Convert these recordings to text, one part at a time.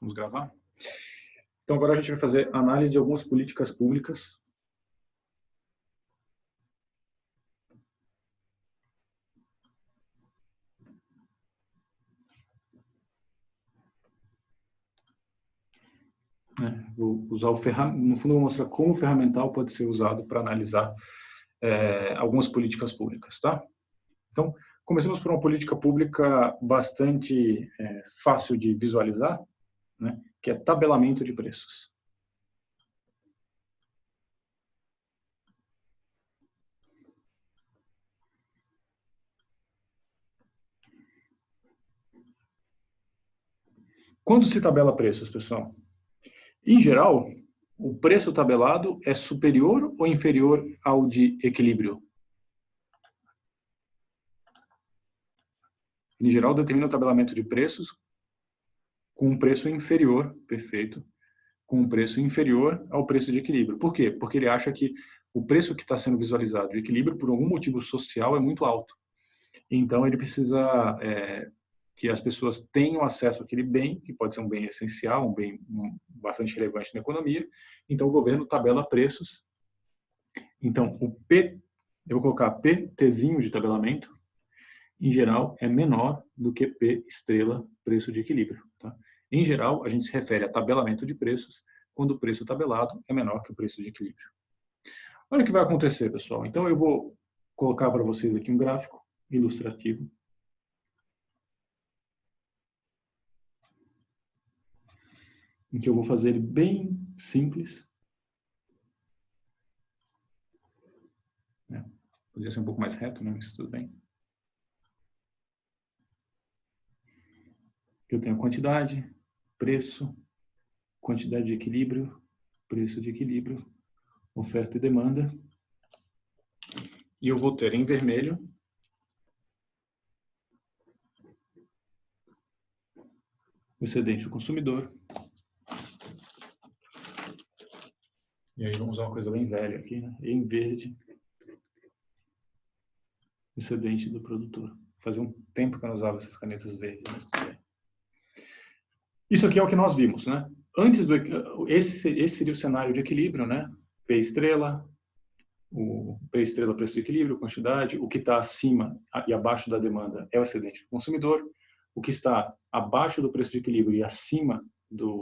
Vamos gravar? Então, agora a gente vai fazer análise de algumas políticas públicas. Vou usar no fundo, vou mostrar como o ferramental pode ser usado para analisar algumas políticas públicas, tá? Então, começamos por uma política pública bastante fácil de visualizar, né, que é tabelamento de preços. Quando se tabela preços, pessoal? Em geral, o preço tabelado é superior ou inferior ao de equilíbrio? Em geral, determina o tabelamento de preços com um preço inferior, perfeito, com um preço inferior ao preço de equilíbrio. Por quê? Porque ele acha que o preço que está sendo visualizado de equilíbrio, por algum motivo social, é muito alto. Então, ele precisa que as pessoas tenham acesso àquele bem, que pode ser um bem essencial, um bem bastante relevante na economia. Então, o governo tabela preços. Então, eu vou colocar PTzinho de tabelamento, em geral, é menor do que P estrela, preço de equilíbrio. Tá? Em geral, a gente se refere a tabelamento de preços quando o preço tabelado é menor que o preço de equilíbrio. Olha o que vai acontecer, pessoal. Então, eu vou colocar para vocês aqui um gráfico ilustrativo. Em que eu vou fazer ele bem simples. Poderia ser um pouco mais reto, né? Mas tudo bem. Eu tenho quantidade, preço, quantidade de equilíbrio, preço de equilíbrio, oferta e demanda. E eu vou ter em vermelho o excedente do consumidor. E aí vamos usar uma coisa bem velha aqui, né? Em verde, o excedente do produtor. Fazia um tempo que eu não usava essas canetas verdes, mas tudo bem. Isso aqui é o que nós vimos, né? Esse seria o cenário de equilíbrio, né? P estrela, o P estrela preço de equilíbrio, quantidade, o que está acima e abaixo da demanda é o excedente do consumidor, o que está abaixo do preço de equilíbrio e acima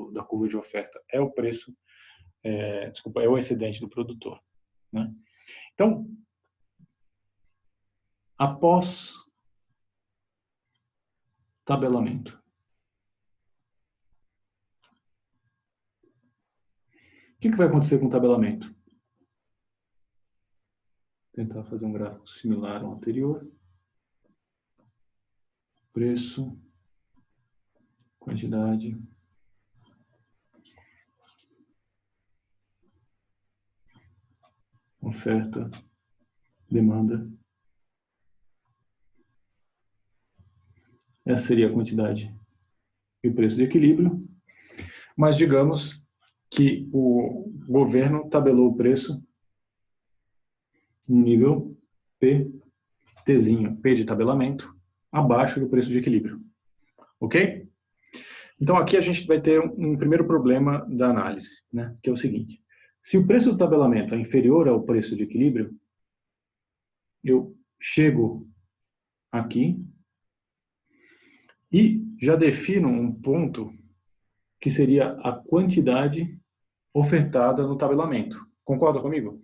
da curva de oferta é o preço, é o excedente do produtor, né? Então, após tabelamento, o que vai acontecer com o tabelamento? Vou tentar fazer um gráfico similar ao anterior. Preço, quantidade, oferta, demanda. Essa seria a quantidade e o preço de equilíbrio. Mas digamos que o governo tabelou o preço no nível P, Tzinho, P de tabelamento, abaixo do preço de equilíbrio. Ok? Então aqui a gente vai ter um primeiro problema da análise, né? Que é o seguinte. Se o preço do tabelamento é inferior ao preço de equilíbrio, eu chego aqui e já defino um ponto que seria a quantidade ofertada no tabelamento. Concorda comigo?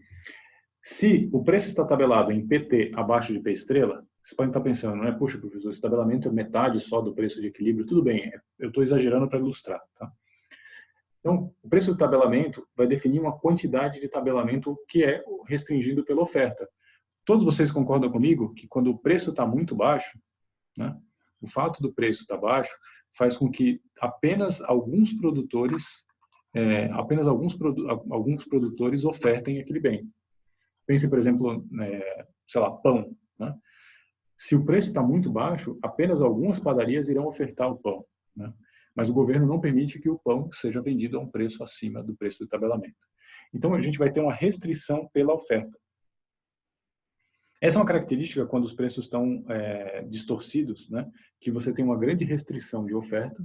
Se o preço está tabelado em PT abaixo de P estrela, você pode estar pensando, não é? Puxa, professor, esse tabelamento é metade só do preço de equilíbrio. Tudo bem, eu estou exagerando para ilustrar. Tá? Então, o preço do tabelamento vai definir uma quantidade de tabelamento que é restringido pela oferta. Todos vocês concordam comigo que quando o preço está muito baixo, né, o fato do preço estar baixo faz com que apenas alguns produtores ofertem aquele bem. Pense, por exemplo, sei lá, pão. Né? Se o preço está muito baixo, apenas algumas padarias irão ofertar o pão. Né? Mas o governo não permite que o pão seja vendido a um preço acima do preço do tabelamento. Então, a gente vai ter uma restrição pela oferta. Essa é uma característica quando os preços estão distorcidos, né? Que você tem uma grande restrição de oferta,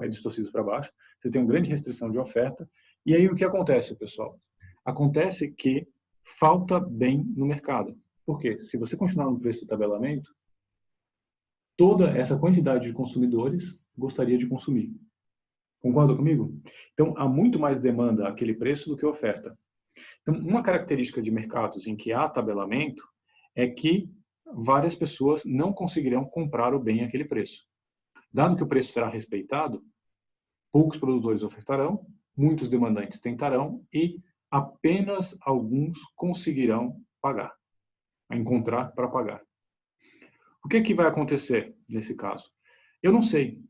distorcidos para baixo, você tem uma grande restrição de oferta, e aí o que acontece, pessoal? Acontece que falta bem no mercado. Por quê? Se você continuar no preço de tabelamento, toda essa quantidade de consumidores gostaria de consumir. Concorda comigo? Então, há muito mais demanda àquele preço do que oferta. Então, uma característica de mercados em que há tabelamento é que várias pessoas não conseguirão comprar o bem àquele preço. Dado que o preço será respeitado, poucos produtores ofertarão, muitos demandantes tentarão e apenas alguns conseguirão pagar, encontrar para pagar. O que é que vai acontecer nesse caso? Eu não sei.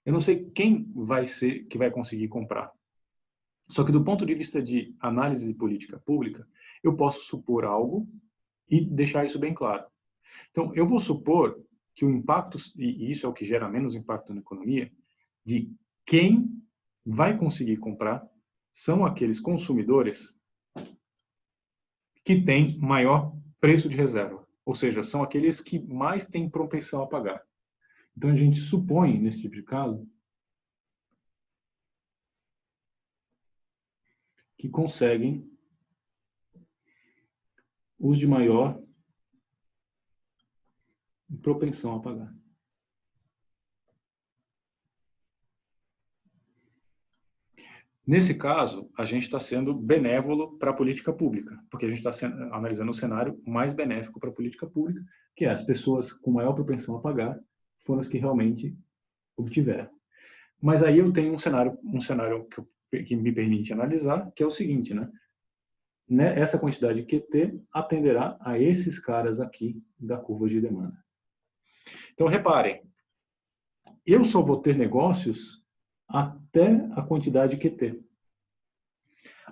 Eu não sei quem vai ser que vai conseguir comprar. Só que do ponto de vista de análise de política pública, eu posso supor algo e deixar isso bem claro. Então, eu vou supor que o impacto, e isso é o que gera menos impacto na economia, de quem vai conseguir comprar são aqueles consumidores que têm maior preço de reserva. Ou seja, são aqueles que mais têm propensão a pagar. Então, a gente supõe, nesse tipo de caso, que conseguem os de maior propensão a pagar. Nesse caso, a gente está sendo benévolo para a política pública, porque a gente está analisando o cenário mais benéfico para a política pública, que é as pessoas com maior propensão a pagar foram as que realmente obtiveram. Mas aí eu tenho um cenário que me permite analisar, que é o seguinte, né? Essa quantidade de QT atenderá a esses caras aqui da curva de demanda. Então, reparem, eu só vou ter negócios até a quantidade QT.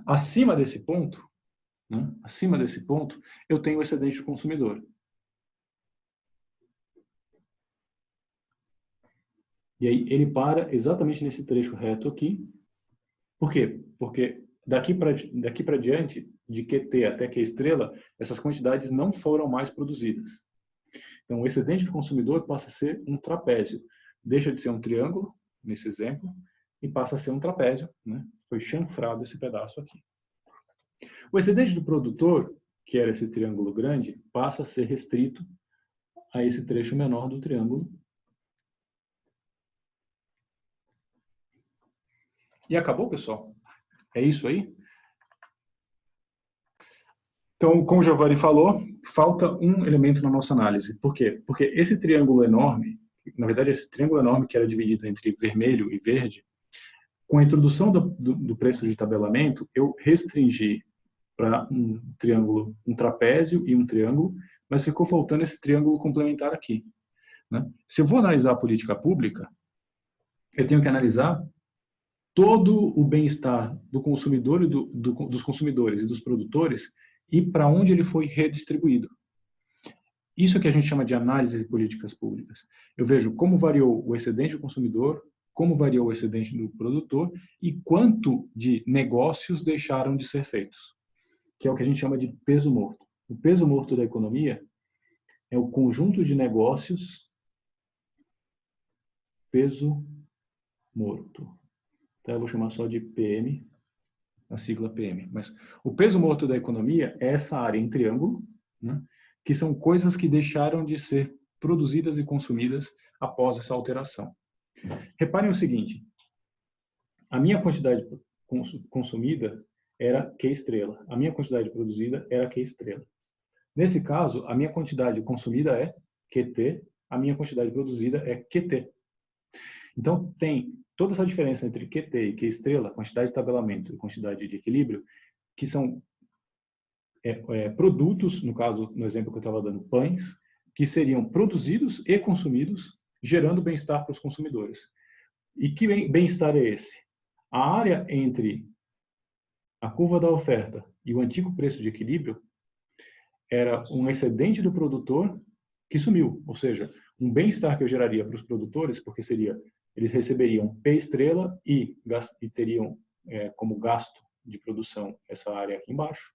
Acima desse ponto, né, eu tenho o excedente do consumidor. E aí ele para exatamente nesse trecho reto aqui. Por quê? Porque daqui para diante, de QT até Q estrela, essas quantidades não foram mais produzidas. Então, o excedente do consumidor passa a ser um trapézio. Deixa de ser um triângulo, nesse exemplo, e passa a ser um trapézio, né? Foi chanfrado esse pedaço aqui. O excedente do produtor, que era esse triângulo grande, passa a ser restrito a esse trecho menor do triângulo. E acabou, pessoal? É isso aí? Então, como o Giovanni falou, falta um elemento na nossa análise. Por quê? Porque esse triângulo enorme, na verdade, esse triângulo enorme que era dividido entre vermelho e verde, com a introdução do preço de tabelamento, eu restringi para um triângulo, um trapézio e um triângulo, mas ficou faltando esse triângulo complementar aqui, né? Se eu vou analisar a política pública, eu tenho que analisar todo o bem-estar do consumidor e dos consumidores e dos produtores e para onde ele foi redistribuído. Isso é que a gente chama de análise de políticas públicas. Eu vejo como variou o excedente do consumidor, como variou o excedente do produtor e quanto de negócios deixaram de ser feitos, que é o que a gente chama de peso morto. O peso morto da economia é o conjunto de negócios peso morto. Então, eu vou chamar só de PM, a sigla PM. Mas o peso morto da economia é essa área em triângulo, né, que são coisas que deixaram de ser produzidas e consumidas após essa alteração. Reparem o seguinte, a minha quantidade consumida era Q estrela, a minha quantidade produzida era Q estrela. Nesse caso, a minha quantidade consumida é QT, a minha quantidade produzida é QT. Então, tem toda essa diferença entre QT e Q estrela, quantidade de tabelamento e quantidade de equilíbrio, que são produtos, no caso, no exemplo que eu estava dando, pães, que seriam produzidos e consumidos, gerando bem-estar para os consumidores. E que bem-estar é esse? A área entre a curva da oferta e o antigo preço de equilíbrio era um excedente do produtor que sumiu, ou seja, um bem-estar que eu geraria para os produtores, porque eles receberiam P estrela e teriam como gasto de produção essa área aqui embaixo,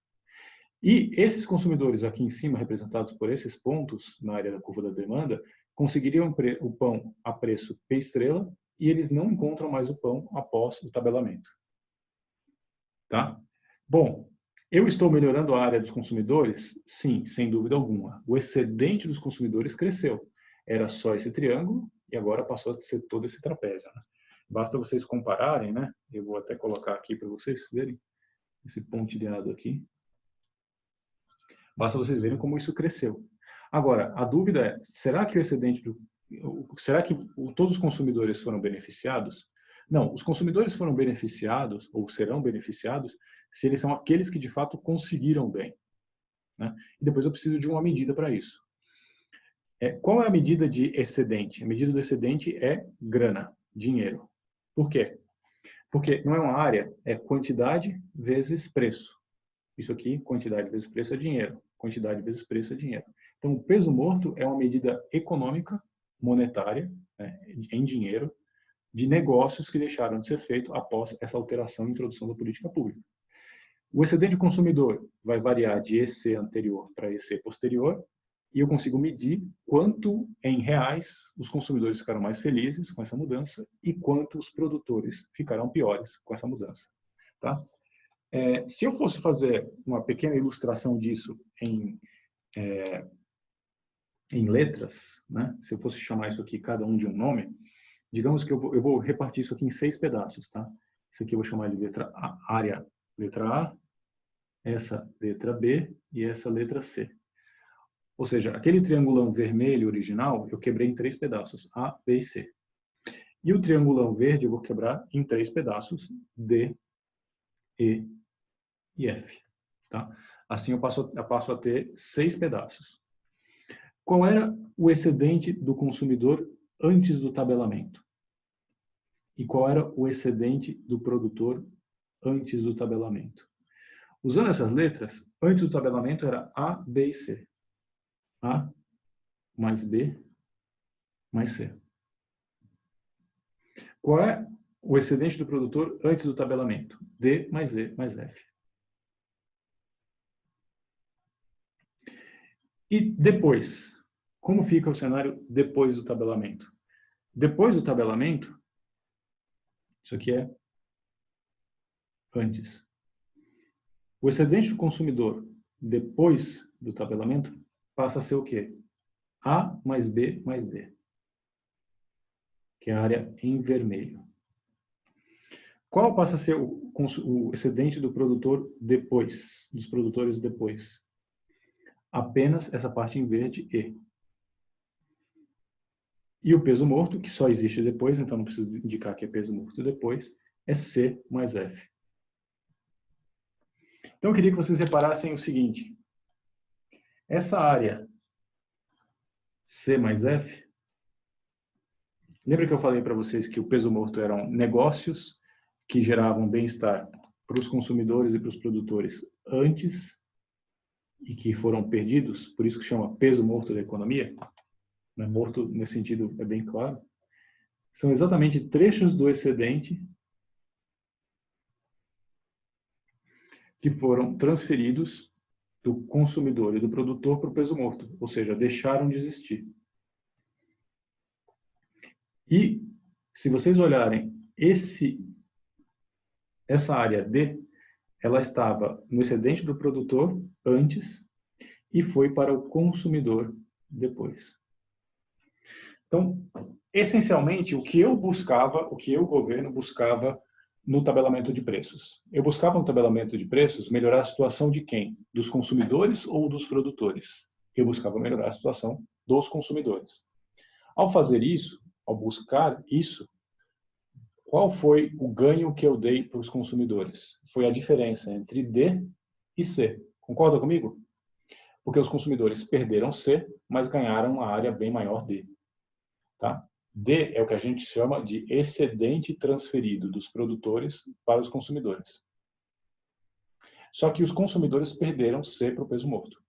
E esses consumidores aqui em cima, representados por esses pontos na área da curva da demanda, conseguiriam o pão a preço P estrela e eles não encontram mais o pão após o tabelamento. Tá? Bom, eu estou melhorando a área dos consumidores? Sim, sem dúvida alguma. O excedente dos consumidores cresceu. Era só esse triângulo e agora passou a ser todo esse trapézio. Né? Basta vocês compararem, né? Eu vou até colocar aqui para vocês verem esse pontilhado aqui. Basta vocês verem como isso cresceu. Agora, a dúvida é, será que o excedente será que todos os consumidores foram beneficiados? Não, os consumidores foram beneficiados, ou serão beneficiados, se eles são aqueles que de fato conseguiram bem. Né? E depois eu preciso de uma medida para isso. Qual é a medida de excedente? A medida do excedente é grana, dinheiro. Por quê? Porque não é uma área, é quantidade vezes preço. Isso aqui, quantidade vezes preço é dinheiro. Quantidade vezes preço é dinheiro. Então, o peso morto é uma medida econômica, monetária, né, em dinheiro, de negócios que deixaram de ser feitos após essa alteração e introdução da política pública. O excedente consumidor vai variar de EC anterior para EC posterior, e eu consigo medir quanto, em reais, os consumidores ficaram mais felizes com essa mudança e quanto os produtores ficaram piores com essa mudança. Tá? Se eu fosse fazer uma pequena ilustração disso em letras, né? Se eu fosse chamar isso aqui, cada um de um nome, digamos que eu vou repartir isso aqui em 6 pedaços. Tá? Isso aqui eu vou chamar de letra A, área letra A, essa letra B e essa letra C. Ou seja, aquele triangulão vermelho original, eu quebrei em 3 pedaços, A, B e C. E o triangulão verde eu vou quebrar em 3 pedaços, D, E e F. Tá? Assim eu passo a ter 6 pedaços. Qual era o excedente do consumidor antes do tabelamento? E qual era o excedente do produtor antes do tabelamento? Usando essas letras, antes do tabelamento era A, B e C. A mais B mais C. Qual é o excedente do produtor antes do tabelamento? D mais E mais F. E depois? Como fica o cenário depois do tabelamento? Depois do tabelamento, isso aqui é antes. O excedente do consumidor depois do tabelamento passa a ser o quê? A mais B mais D, que é a área em vermelho. Qual passa a ser o excedente do produtor depois, dos produtores depois? Apenas essa parte em verde, E. E o peso morto, que só existe depois, então não preciso indicar que é peso morto depois, é C mais F. Então eu queria que vocês reparassem o seguinte. Essa área C mais F, lembra que eu falei para vocês que o peso morto eram negócios que geravam bem-estar para os consumidores e para os produtores antes e que foram perdidos, por isso que chama peso morto da economia? Morto, nesse sentido, é bem claro. São exatamente trechos do excedente que foram transferidos do consumidor e do produtor para o peso morto, ou seja, deixaram de existir. E, se vocês olharem essa área D, ela estava no excedente do produtor antes e foi para o consumidor depois. Então, essencialmente, o que eu buscava, o que o governo buscava no tabelamento de preços? Eu buscava no tabelamento de preços melhorar a situação de quem? Dos consumidores ou dos produtores? Eu buscava melhorar a situação dos consumidores. Ao fazer isso, ao buscar isso, qual foi o ganho que eu dei para os consumidores? Foi a diferença entre D e C. Concorda comigo? Porque os consumidores perderam C, mas ganharam uma área bem maior D. Tá? D é o que a gente chama de excedente transferido dos produtores para os consumidores. Só que os consumidores perderam C para o peso morto.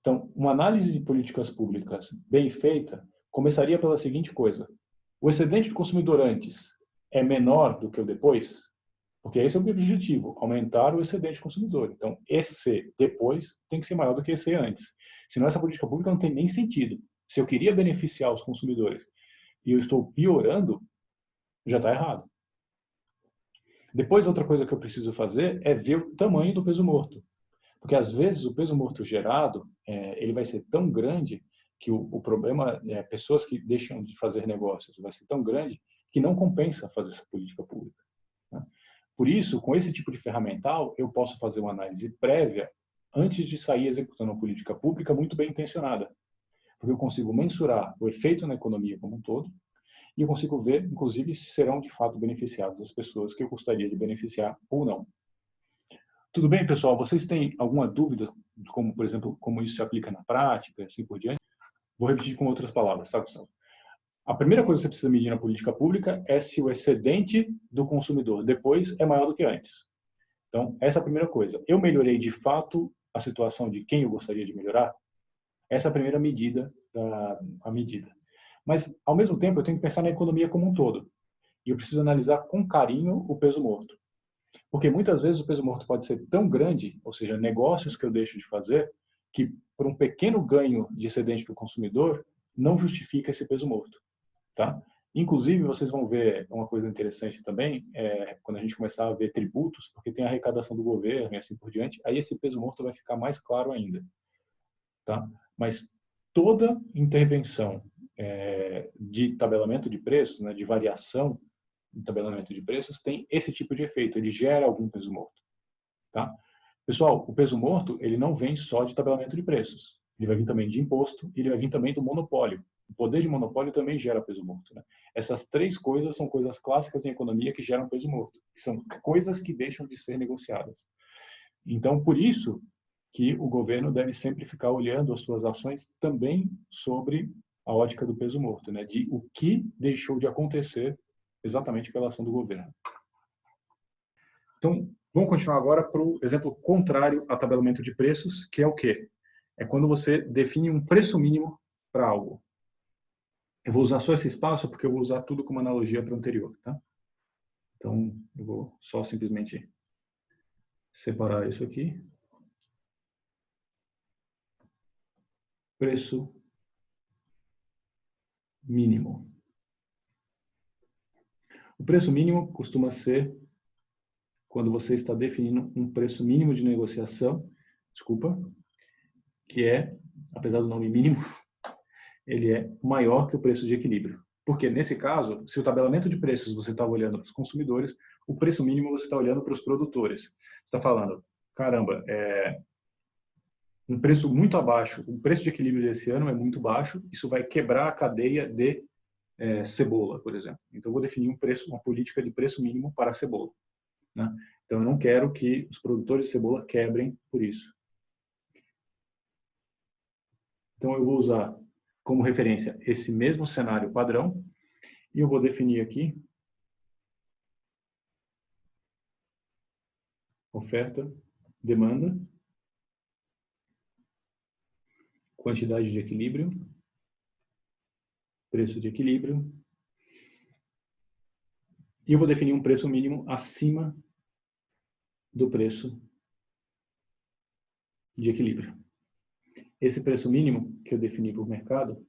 Então, uma análise de políticas públicas bem feita começaria pela seguinte coisa. O excedente do consumidor antes é menor do que o depois? Porque esse é o objetivo, aumentar o excedente consumidor. Então, esse depois tem que ser maior do que esse antes. Senão essa política pública não tem nem sentido. Se eu queria beneficiar os consumidores e eu estou piorando, já está errado. Depois, outra coisa que eu preciso fazer é ver o tamanho do peso morto. Porque, às vezes, o peso morto gerado ele vai ser tão grande que o problema é pessoas que deixam de fazer negócios vai ser tão grande que não compensa fazer essa política pública. Né? Por isso, com esse tipo de ferramental, eu posso fazer uma análise prévia antes de sair executando uma política pública muito bem intencionada. Porque eu consigo mensurar o efeito na economia como um todo e eu consigo ver, inclusive, se serão de fato beneficiadas as pessoas que eu gostaria de beneficiar ou não. Tudo bem, pessoal? Vocês têm alguma dúvida, como, por exemplo, como isso se aplica na prática, assim por diante? Vou repetir com outras palavras, tá, Gustavo? A primeira coisa que você precisa medir na política pública é se o excedente do consumidor depois é maior do que antes. Então, essa é a primeira coisa. Eu melhorei de fato a situação de quem eu gostaria de melhorar? Essa é a primeira medida a medida. Mas, ao mesmo tempo, eu tenho que pensar na economia como um todo. E eu preciso analisar com carinho o peso morto. Porque muitas vezes o peso morto pode ser tão grande, ou seja, negócios que eu deixo de fazer, que por um pequeno ganho de excedente do consumidor, não justifica esse peso morto. Tá? Inclusive, vocês vão ver uma coisa interessante também, quando a gente começar a ver tributos, porque tem a arrecadação do governo e assim por diante, aí esse peso morto vai ficar mais claro ainda. Tá? Mas toda intervenção de tabelamento de preços, né, de variação de tabelamento de preços, tem esse tipo de efeito, ele gera algum peso morto. Tá? Pessoal, o peso morto ele não vem só de tabelamento de preços, ele vai vir também de imposto, ele vai vir também do monopólio. O poder de monopólio também gera peso morto. Né? Essas três coisas são coisas clássicas em economia que geram peso morto, que são coisas que deixam de ser negociadas. Então, por isso que o governo deve sempre ficar olhando as suas ações também sobre a ótica do peso morto, né? De o que deixou de acontecer exatamente pela ação do governo. Então, vamos continuar agora para o exemplo contrário a tabelamento de preços, que é o quê? É quando você define um preço mínimo para algo. Eu vou usar só esse espaço porque eu vou usar tudo como analogia para o anterior, tá? Então, eu vou só simplesmente separar isso aqui. Preço mínimo. O preço mínimo costuma ser quando você está definindo um preço mínimo de negociação, que é, apesar do nome mínimo, ele é maior que o preço de equilíbrio. Porque, nesse caso, se o tabelamento de preços você está olhando para os consumidores, o preço mínimo você está olhando para os produtores. Você está falando, caramba, um preço muito abaixo, o preço de equilíbrio desse ano é muito baixo, isso vai quebrar a cadeia de cebola, por exemplo. Então, eu vou definir uma política de preço mínimo para a cebola. Né? Então, eu não quero que os produtores de cebola quebrem por isso. Então, eu vou usar como referência esse mesmo cenário padrão e eu vou definir aqui oferta, demanda, quantidade de equilíbrio, preço de equilíbrio, e eu vou definir um preço mínimo acima do preço de equilíbrio. Esse preço mínimo que eu defini para o mercado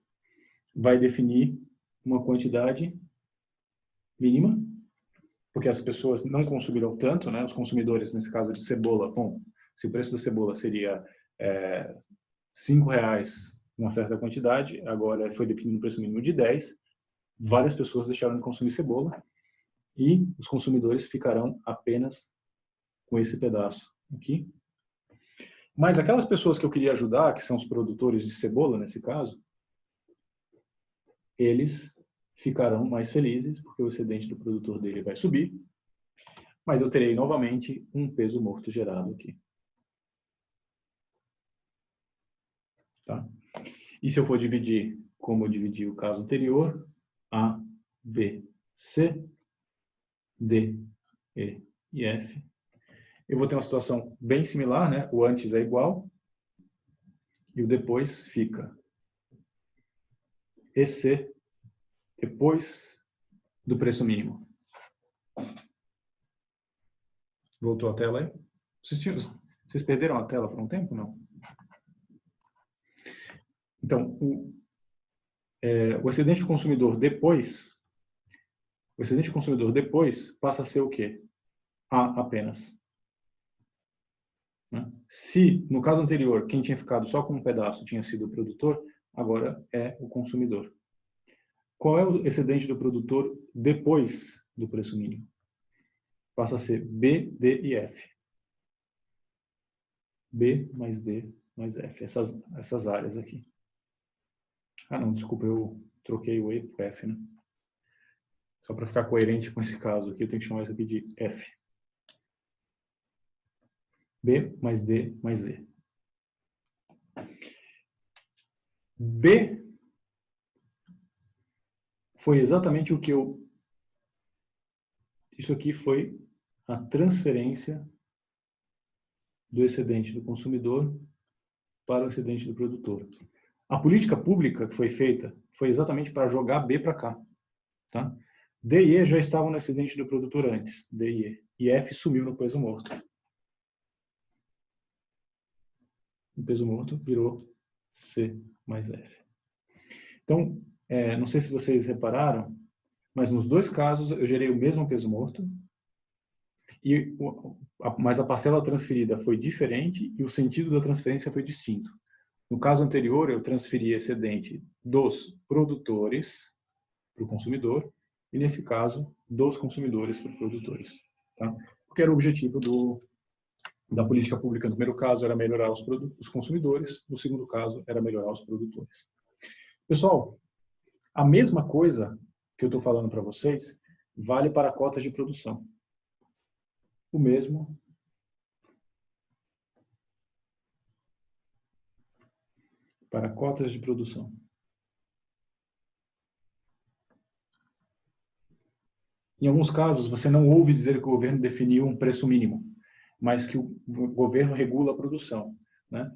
vai definir uma quantidade mínima, porque as pessoas não consumirão tanto, né? Os consumidores, nesse caso de cebola, bom, se o preço da cebola seria R$5 uma certa quantidade, agora foi definido um preço mínimo de 10, várias pessoas deixaram de consumir cebola e os consumidores ficarão apenas com esse pedaço aqui. Mas aquelas pessoas que eu queria ajudar, que são os produtores de cebola, nesse caso, eles ficarão mais felizes, porque o excedente do produtor dele vai subir, mas eu terei novamente um peso morto gerado aqui. Tá? E se eu for dividir, como eu dividi o caso anterior, A, B, C, D, E e F, eu vou ter uma situação bem similar, né? O antes é igual e o depois fica EC depois do preço mínimo. Voltou a tela aí? Vocês perderam a tela por um tempo, não? Então, o excedente consumidor depois passa a ser o quê? A apenas. Né? Se, no caso anterior, quem tinha ficado só com um pedaço tinha sido o produtor, agora é o consumidor. Qual é o excedente do produtor depois do preço mínimo? Passa a ser B, D e F. B mais D mais F. Essas áreas aqui. Ah, não, desculpa, eu troquei o E por F, né? Só para ficar coerente com esse caso aqui, eu tenho que chamar isso aqui de F. B mais D mais E. B foi exatamente o que eu... Isso aqui foi a transferência do excedente do consumidor para o excedente do produtor. A política pública que foi feita foi exatamente para jogar B para cá. Tá? D e E já estavam no excedente do produtor antes, D e E. E F sumiu no peso morto. O peso morto virou C mais F. Então, não sei se vocês repararam, mas nos dois casos eu gerei o mesmo peso morto, mas a parcela transferida foi diferente e o sentido da transferência foi distinto. No caso anterior, eu transferi excedente dos produtores para o consumidor, e nesse caso, dos consumidores para os produtores. Tá? Porque era o objetivo da política pública. No primeiro caso, era melhorar os consumidores, no segundo caso, era melhorar os produtores. Pessoal, a mesma coisa que eu estou falando para vocês vale para cotas de produção. O mesmo para cotas de produção. Em alguns casos, você não ouve dizer que o governo definiu um preço mínimo, mas que o governo regula a produção. Né?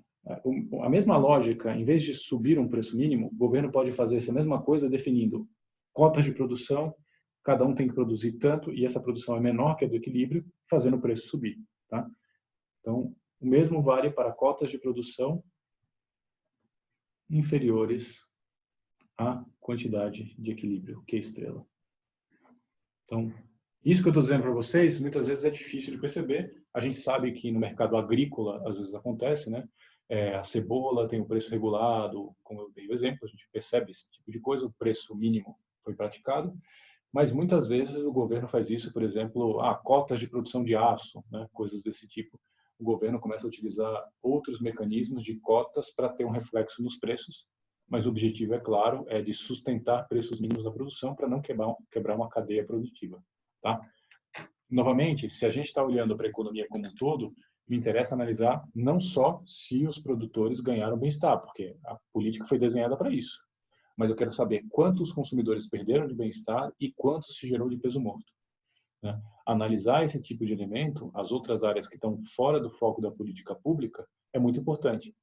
A mesma lógica, em vez de subir um preço mínimo, o governo pode fazer essa mesma coisa definindo cotas de produção, cada um tem que produzir tanto, e essa produção é menor que a do equilíbrio, fazendo o preço subir. Tá? Então, o mesmo vale para cotas de produção inferiores à quantidade de equilíbrio, Q estrela. Então, isso que eu estou dizendo para vocês, muitas vezes é difícil de perceber. A gente sabe que no mercado agrícola, às vezes acontece, né? A cebola tem o preço regulado, como eu dei o exemplo, a gente percebe esse tipo de coisa, o preço mínimo foi praticado, mas muitas vezes o governo faz isso, por exemplo, cotas de produção de aço, né? Coisas desse tipo. O governo começa a utilizar outros mecanismos de cotas para ter um reflexo nos preços, mas o objetivo, é claro, é de sustentar preços mínimos da produção para não quebrar uma cadeia produtiva. Tá? Novamente, se a gente está olhando para a economia como um todo, me interessa analisar não só se os produtores ganharam bem-estar, porque a política foi desenhada para isso, mas eu quero saber quantos consumidores perderam de bem-estar e quanto se gerou de peso morto. Né? Analisar esse tipo de elemento, as outras áreas que estão fora do foco da política pública, é muito importante,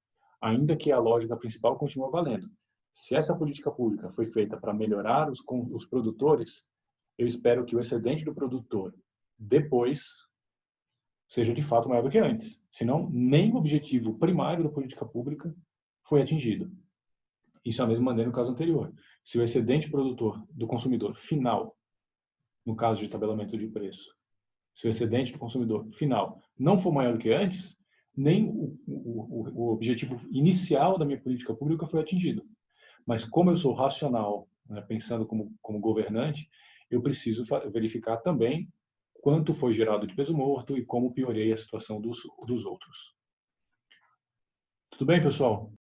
ainda que a lógica principal continue valendo. Se essa política pública foi feita para melhorar os produtores, eu espero que o excedente do produtor depois seja de fato maior do que antes. Senão, nem o objetivo primário da política pública foi atingido. Isso é a mesma maneira no caso anterior. Se o excedente produtor do consumidor final, no caso de tabelamento de preço, se o excedente do consumidor final não for maior do que antes, nem o objetivo inicial da minha política pública foi atingido. Mas como eu sou racional, né, pensando como governante, eu preciso verificar também quanto foi gerado de peso morto e como piorei a situação dos outros. Tudo bem, pessoal?